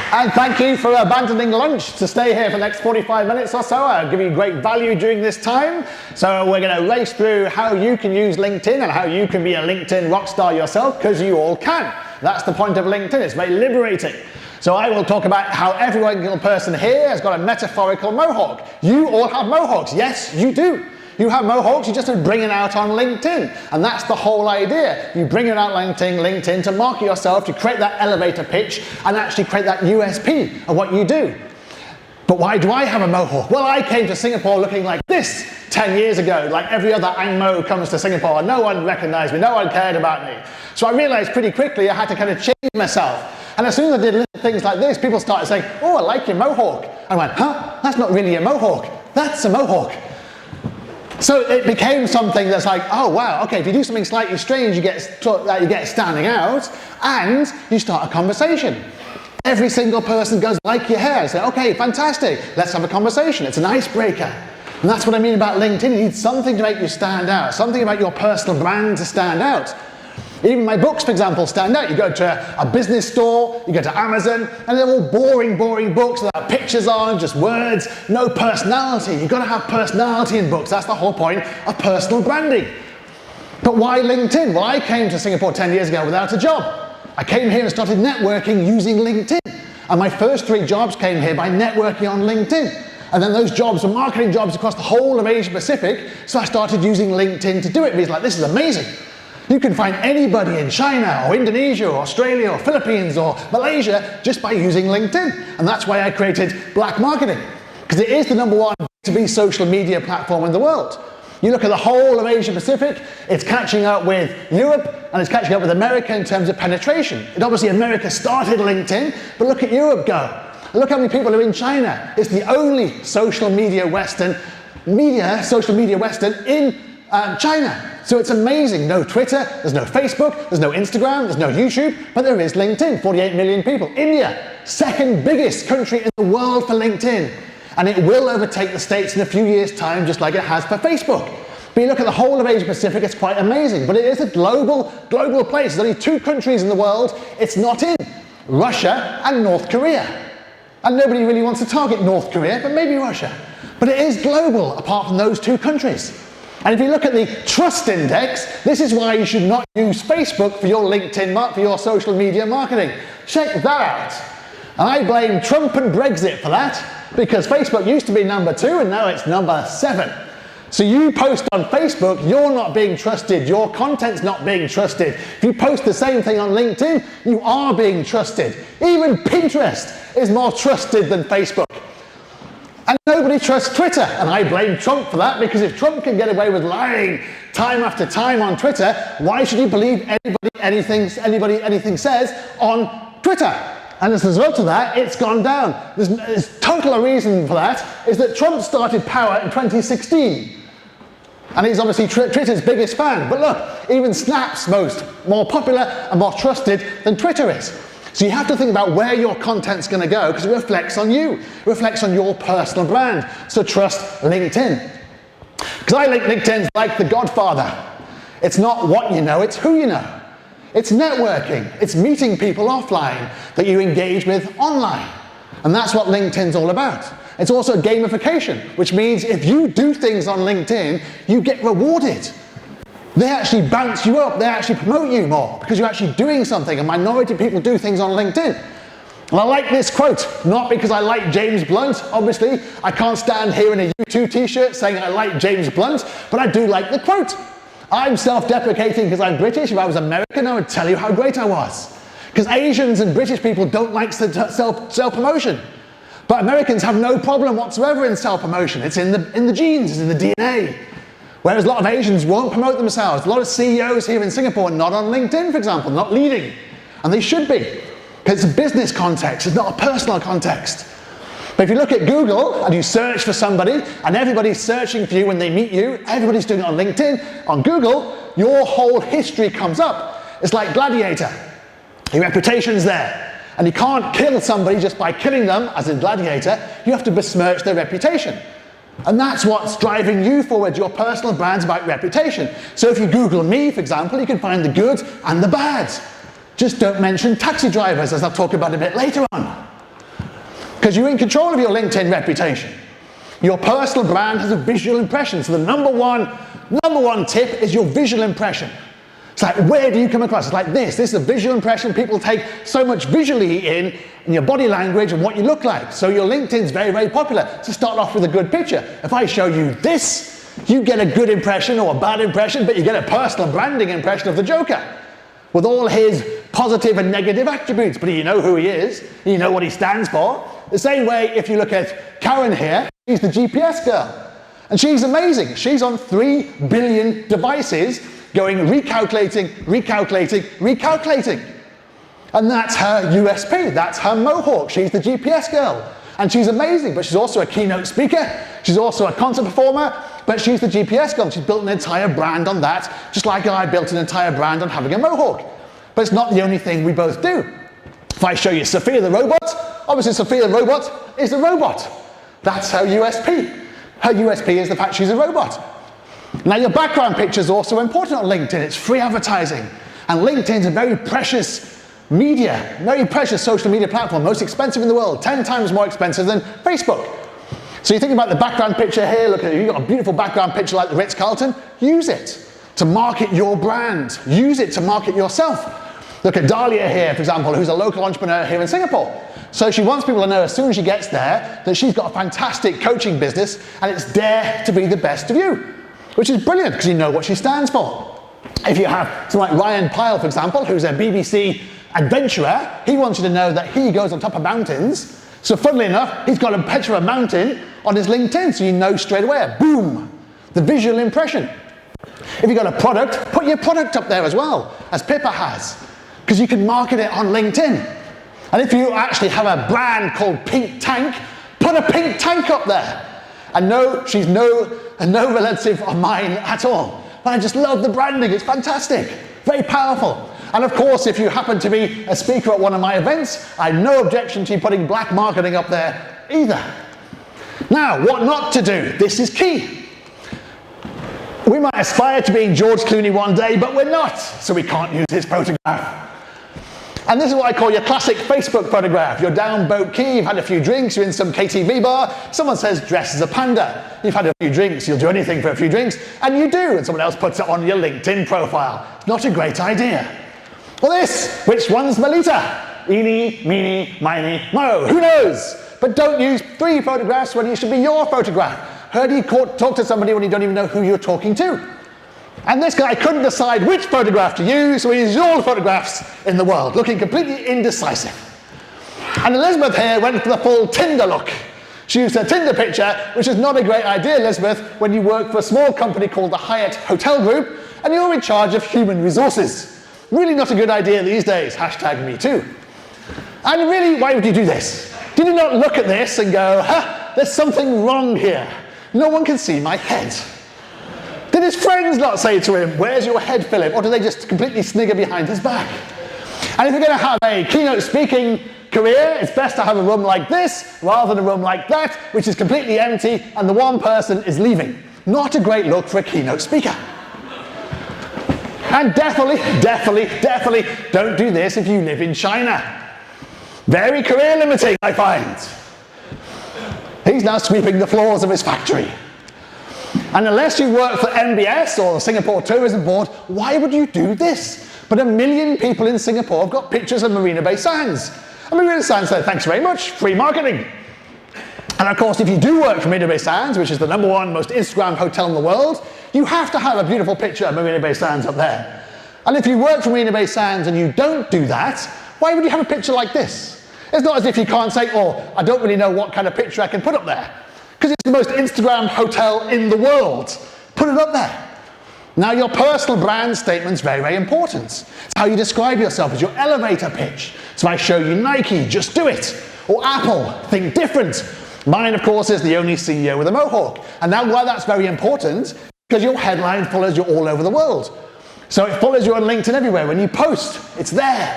And thank you for abandoning lunch to stay here for the next 45 minutes or so. I'll give you great value during this time. So we're going to race through how you can use LinkedIn and how you can be a LinkedIn rock star yourself, because you all can. That's the point of LinkedIn. It's very liberating. So I will talk about how every single person here has got a metaphorical mohawk. You all have mohawks. Yes, you do. You have mohawks, you just bring it out on LinkedIn. And that's the whole idea. You bring it out on LinkedIn to market yourself, to create that elevator pitch, and actually create that USP of what you do. But why do I have a mohawk? Well, I came to Singapore looking like this 10 years ago, like every other Ang Mo comes to Singapore. No one recognized me, no one cared about me. So I realized pretty quickly I had to kind of change myself. And as soon as I did little things like this, people started saying, oh, I like your mohawk. I went, huh? That's not really a mohawk. That's a mohawk. So it became something that's like, oh wow, okay, if you do something slightly strange, you get standing out, and you start a conversation. Every single person goes, like your hair. I say, okay, fantastic, let's have a conversation. It's an icebreaker. And that's what I mean about LinkedIn. You need something to make you stand out, something about your personal brand to stand out. Even my books, for example, stand out. You go to a business store, you go to Amazon, and they're all boring books without pictures on, just words, no personality. You've got to have personality in books. That's the whole point of personal branding. But why LinkedIn? Well, I came to Singapore 10 years ago without a job. I came here and started networking using LinkedIn. And my first 3 jobs came here by networking on LinkedIn. And then those jobs were marketing jobs across the whole of Asia Pacific, so I started using LinkedIn to do it. Because like, this is amazing. You can find anybody in China or Indonesia or Australia or Philippines or Malaysia just by using LinkedIn. And that's why I created Black Marketing, because it is the #1 B2B social media platform in the world. You look at the whole of Asia Pacific, it's catching up with Europe and it's catching up with America in terms of penetration. And obviously America started LinkedIn, but look at Europe go. Look how many people are in China. It's the only social media Western in China. So it's amazing. No Twitter, there's no Facebook, there's no Instagram, there's no YouTube, but there is LinkedIn, 48 million people. India, second biggest country in the world for LinkedIn. And it will overtake the States in a few years' time, just like it has for Facebook. But you look at the whole of Asia Pacific, it's quite amazing. But it is a global place. There's only 2 countries in the world it's not in, Russia and North Korea. And nobody really wants to target North Korea, but maybe Russia. But it is global, apart from those 2 countries. And if you look at the trust index, this is why you should not use Facebook for your LinkedIn, for your social media marketing. Check that out. And I blame Trump and Brexit for that, because Facebook used to be #2 and now it's #7. So you post on Facebook, you're not being trusted, your content's not being trusted. If you post the same thing on LinkedIn, you are being trusted. Even Pinterest is more trusted than Facebook. And nobody trusts Twitter, and I blame Trump for that, because if Trump can get away with lying time after time on Twitter, why should you believe anybody anything says on Twitter? And as a result of that, it's gone down. There's total reason for that is that Trump started power in 2016. And he's obviously Twitter's biggest fan. But look, even Snap's more popular and more trusted than Twitter is. So you have to think about where your content's going to go, because it reflects on you. It reflects on your personal brand. So trust LinkedIn. Because I think LinkedIn's like the Godfather. It's not what you know, it's who you know. It's networking. It's meeting people offline that you engage with online. And that's what LinkedIn's all about. It's also gamification, which means if you do things on LinkedIn, you get rewarded. They actually bounce you up, they actually promote you more, because you're actually doing something. A minority of people do things on LinkedIn. And I like this quote, not because I like James Blunt, obviously. I can't stand here in a U2 t-shirt saying I like James Blunt, but I do like the quote. I'm self-deprecating because I'm British. If I was American, I would tell you how great I was. Because Asians and British people don't like self-promotion. But Americans have no problem whatsoever in self-promotion. It's in the genes, it's in the DNA. Whereas a lot of Asians won't promote themselves. A lot of CEOs here in Singapore are not on LinkedIn, for example, not leading. And they should be, because it's a business context, it's not a personal context. But if you look at Google and you search for somebody, and everybody's searching for you when they meet you, everybody's doing it on LinkedIn, on Google, your whole history comes up. It's like Gladiator. Your reputation's there. And you can't kill somebody just by killing them, as in Gladiator. You have to besmirch their reputation. And that's what's driving you forward. Your personal brand's about reputation. So if you Google me, for example, you can find the good and the bad. Just don't mention taxi drivers, as I'll talk about a bit later on. because you're in control of your LinkedIn reputation. Your personal brand has a visual impression. So the number one tip is your visual impression. It's like, where do you come across? It's like this. This is a visual impression. People take so much visually in your body language and what you look like. So your LinkedIn's very, very popular. So start off with a good picture. If I show you this, you get a good impression or a bad impression, but you get a personal branding impression of the Joker with all his positive and negative attributes. But you know who he is. You know what he stands for. The same way, if you look at Karen here, she's the GPS girl. And she's amazing. She's on 3 billion devices going recalculating. And that's her USP. That's her mohawk. She's the GPS girl. And she's amazing, but she's also a keynote speaker. She's also a concert performer, but she's the GPS girl. She's built an entire brand on that, just like I built an entire brand on having a mohawk. But it's not the only thing we both do. If I show you Sophia the robot, obviously Sophia the robot is a robot. That's her USP. Her USP is the fact she's a robot. Now your background picture is also important on LinkedIn. It's free advertising. And LinkedIn's a very precious social media platform, most expensive in the world, 10 times more expensive than Facebook. So you think about the background picture here, look at it, you've got a beautiful background picture like the Ritz-Carlton, use it to market your brand. Use it to market yourself. Look at Dahlia here, for example, who's a local entrepreneur here in Singapore. So she wants people to know as soon as she gets there that she's got a fantastic coaching business and it's dare to be the best of you, which is brilliant because you know what she stands for. If you have someone like Ryan Pyle, for example, who's a BBC adventurer, he wants you to know that he goes on top of mountains. So funnily enough, he's got a picture of a mountain on his LinkedIn, so you know straight away, boom, the visual impression. If you've got a product, put your product up there as well, as Pippa has, because you can market it on LinkedIn. And if you actually have a brand called Pink Tank, put a pink tank up there. And no, she's no relative of mine at all. But I just love the branding, it's fantastic, very powerful. And of course, if you happen to be a speaker at one of my events, I have no objection to you putting black marketing up there either. Now, what not to do? This is key. We might aspire to being George Clooney one day, but we're not, so we can't use his photograph. And this is what I call your classic Facebook photograph. You're down Boat Quay, you've had a few drinks, you're in some KTV bar, someone says dress as a panda. You've had a few drinks, you'll do anything for a few drinks, and you do, and someone else puts it on your LinkedIn profile. It's not a great idea. Or this, which one's Melita? Eeny, meeny, miny, mo, who knows? But don't use 3 photographs when it should be your photograph. Heard you talk to somebody when you don't even know who you're talking to. And this guy couldn't decide which photograph to use, so he used all the photographs in the world, looking completely indecisive. And Elizabeth here went for the full Tinder look. She used her Tinder picture, which is not a great idea, Elizabeth, when you work for a small company called the Hyatt Hotel Group, and you're in charge of human resources. Really not a good idea these days, hashtag me too. And really, why would you do this? Did you not look at this and go, there's something wrong here. No one can see my head. Did his friends not say to him, where's your head, Philip? Or do they just completely snigger behind his back? And if you're going to have a keynote speaking career, it's best to have a room like this rather than a room like that, which is completely empty and the one person is leaving. Not a great look for a keynote speaker. And definitely don't do this if you live in China. Very career limiting, I find. He's now sweeping the floors of his factory. And unless you work for MBS or the Singapore Tourism Board, why would you do this? But 1 million people in Singapore have got pictures of Marina Bay Sands. And Marina Bay Sands said, thanks very much, free marketing. And of course, if you do work for Marina Bay Sands, which is the #1 most Instagram hotel in the world, you have to have a beautiful picture of Marina Bay Sands up there. And if you work for Marina Bay Sands and you don't do that, why would you have a picture like this? It's not as if you can't say, oh, I don't really know what kind of picture I can put up there. Because it's the most Instagram hotel in the world. Put it up there. Now your personal brand statement's very, very important. It's how you describe yourself as your elevator pitch. So I show you Nike, just do it. Or Apple, think different. Mine, of course, is the only CEO with a mohawk. And now why that's very important, because your headline follows you all over the world. So it follows you on LinkedIn everywhere. When you post, it's there.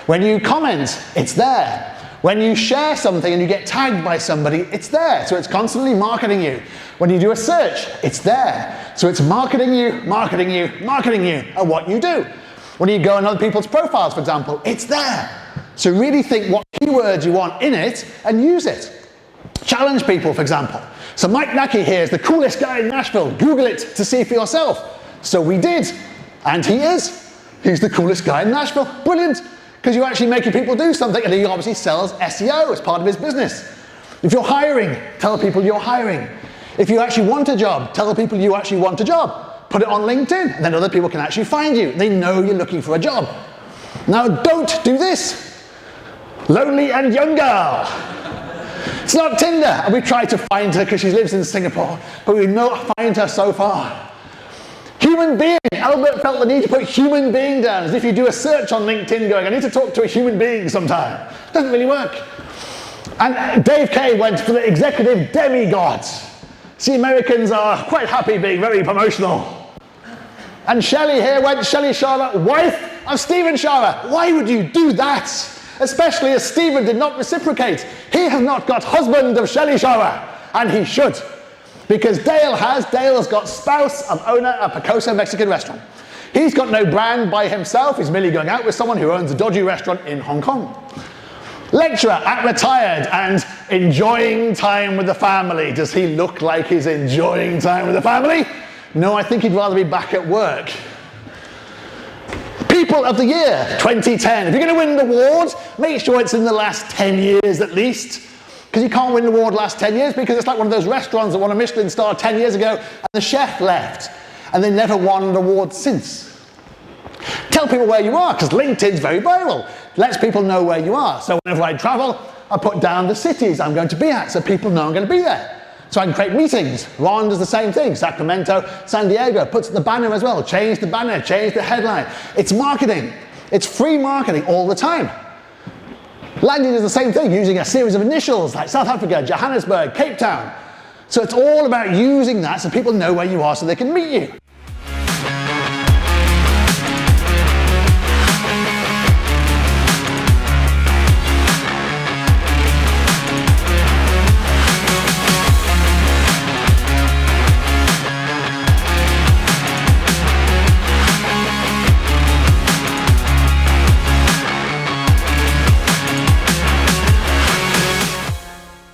When you comment, it's there. When you share something and you get tagged by somebody, it's there. So it's constantly marketing you. When you do a search, it's there. So it's marketing you and what you do. When you go on other people's profiles, for example, it's there. So really think what keywords you want in it and use it. Challenge people, for example. So Mike Nackey here is the coolest guy in Nashville. Google it to see for yourself. So we did, and he is. He's the coolest guy in Nashville. Brilliant, because you're actually making people do something, and he obviously sells SEO as part of his business. If you're hiring, tell people you're hiring. If you actually want a job, tell people you actually want a job. Put it on LinkedIn, and then other people can actually find you. They know you're looking for a job. Now don't do this. Lonely and young girl. It's not Tinder, and we tried to find her because she lives in Singapore, but we've not found her so far. Human being. Albert felt the need to put human being down, as if you do a search on LinkedIn going, I need to talk to a human being sometime. Doesn't really work. And Dave Kay went for the executive demigods. See, Americans are quite happy being very promotional. And Shelley here went Shelley Sharma, wife of Stephen Sharma. Why would you do that? Especially as Stephen did not reciprocate. He has not got husband of Shelley Sharma, and he should. Because Dale has. Dale's got spouse of owner of Picosa Mexican restaurant. He's got no brand by himself. He's merely going out with someone who owns a dodgy restaurant in Hong Kong. Lecturer at retired and enjoying time with the family. Does he look like he's enjoying time with the family? No, I think he'd rather be back at work. People of the Year 2010. If you're going to win an award, make sure it's in the last 10 years at least. Because you can't win an award last 10 years because it's like one of those restaurants that won a Michelin star 10 years ago and the chef left and they never won an award since. Tell people where you are, because LinkedIn's very viral. Lets people know where you are. So whenever I travel, I put down the cities I'm going to be at so people know I'm going to be there. So I can create meetings. Ron does the same thing. Sacramento, San Diego, puts the banner as well. Change the banner, change the headline. It's marketing. It's free marketing all the time. Landy does the same thing, using a series of initials like South Africa, Johannesburg, Cape Town. So it's all about using that so people know where you are so they can meet you.